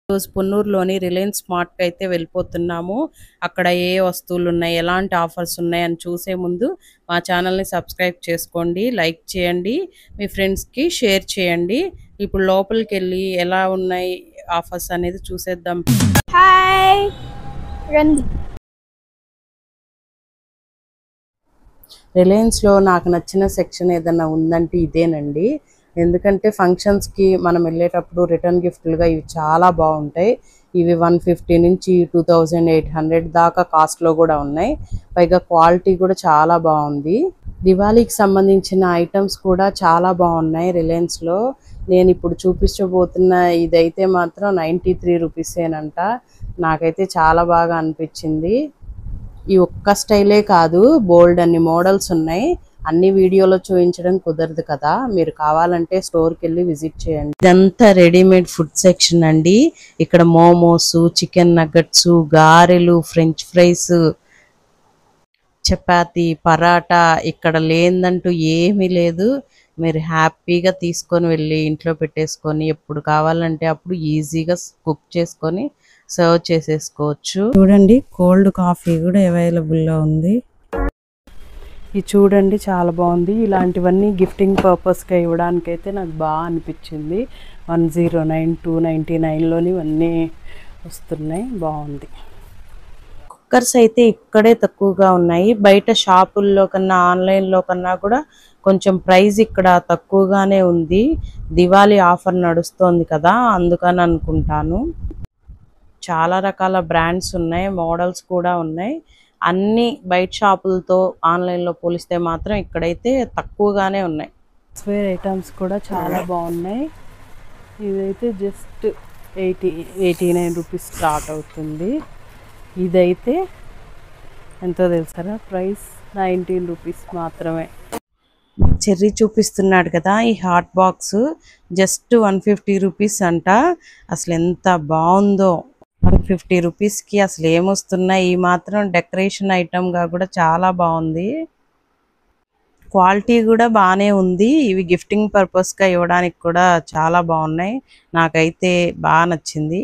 రోజు పొన్నూరులోని రిలయన్స్ స్మార్ట్‌కి అయితే వెళ్ళిపోతున్నాము. అక్కడ ఏ వస్తువులు ఉన్నాయి, ఎలాంటి ఆఫర్స్ ఉన్నాయి అని చూసే ముందు మా ఛానల్‌ని సబ్స్క్రైబ్ చేసుకోండి, లైక్ చేయండి, మీ ఫ్రెండ్స్‌కి షేర్ చేయండి. ఇప్పుడు లోపలికెళ్ళి ఎలా ఉన్నాయి ఆఫర్స్ అనేది చూసేద్దాం. హాయ్ రండి. రిలయన్స్‌లో నాకు నచ్చిన సెక్షన్ ఏదన్నా ఉందంటే ఇదేనండి. ఎందుకంటే ఫంక్షన్స్‌కి మనం వెళ్ళేటప్పుడు రిటర్న్ గిఫ్ట్‌లుగా ఇవి చాలా బాగుంటాయి. ఇవి 150 నుంచి 2800 దాకా కాస్ట్‌లో కూడా ఉన్నాయి. పైగా క్వాలిటీ కూడా చాలా బాగుంది. దివాళీకి సంబంధించిన ఐటమ్స్ కూడా చాలా బాగున్నాయి రిలయన్స్‌లో. నేను ఇప్పుడు చూపించబోతున్న ఇదైతే మాత్రం 93 రూపీసేనంట. నాకైతే చాలా బాగా అనిపించింది. ఈ ఒక్క స్టైలే కాదు, బోల్డ్ అన్ని మోడల్స్ ఉన్నాయి. అన్ని వీడియోలో చూపించడం కుదరదు కదా, మీరు కావాలంటే స్టోర్కి వెళ్ళి విజిట్ చేయండి. ఇదంతా రెడీమేడ్ ఫుడ్ సెక్షన్ అండి. ఇక్కడ మోమోస్, చికెన్ నగ్గట్స్, గారెలు, ఫ్రెంచ్ ఫ్రైస్, చపాతి, పరాటా ఇక్కడ లేదంటూ ఏమీ లేదు. మీరు హ్యాపీగా తీసుకొని వెళ్ళి ఇంట్లో పెట్టేసుకొని ఎప్పుడు కావాలంటే అప్పుడు ఈజీగా కుక్ చేసుకొని సర్వ్ చేసేసుకోవచ్చు. చూడండి, కోల్డ్ కాఫీ కూడా అవైలబుల్లో ఉంది. ఇది చూడండి, చాలా బాగుంది. ఇలాంటివన్నీ గిఫ్టింగ్ పర్పస్గా ఇవ్వడానికైతే నాకు బాగా అనిపించింది. 109, 299లోని ఇవన్నీ వస్తున్నాయి, బాగుంది. కుక్కర్స్ అయితే ఇక్కడే తక్కువగా ఉన్నాయి. బయట షాపుల్లో కన్నా ఆన్లైన్లో కన్నా కూడా కొంచెం ప్రైస్ ఇక్కడ తక్కువగానే ఉంది. దివాళీ ఆఫర్ నడుస్తోంది కదా, అందుకని అనుకుంటాను. చాలా రకాల బ్రాండ్స్ ఉన్నాయి, మోడల్స్ కూడా ఉన్నాయి. అన్ని బయట షాపులతో ఆన్లైన్లో పోలిస్తే మాత్రం ఇక్కడైతే తక్కువగానే ఉన్నాయి. స్వేర్ ఐటమ్స్ కూడా చాలా బాగున్నాయి. ఇదైతే జస్ట్ 89 రూపీస్ స్టార్ట్ అవుతుంది. ఇదైతే ఎంతో తెలుసారా, ప్రైస్ 19 రూపీస్ మాత్రమే. చెర్రీ చూపిస్తున్నాడు కదా, ఈ హాట్ బాక్స్ జస్ట్ 150 రూపీస్ అంట. అసలు ఎంత బాగుందో. 150 రూపీస్కి అసలు ఏమొస్తున్నాయి. ఈ మాత్రం డెకరేషన్ ఐటమ్గా కూడా చాలా బాగుంది. క్వాలిటీ కూడా బాగానే ఉంది. ఇవి గిఫ్టింగ్ పర్పస్గా ఇవ్వడానికి కూడా చాలా బాగున్నాయి. నాకైతే బాగా నచ్చింది.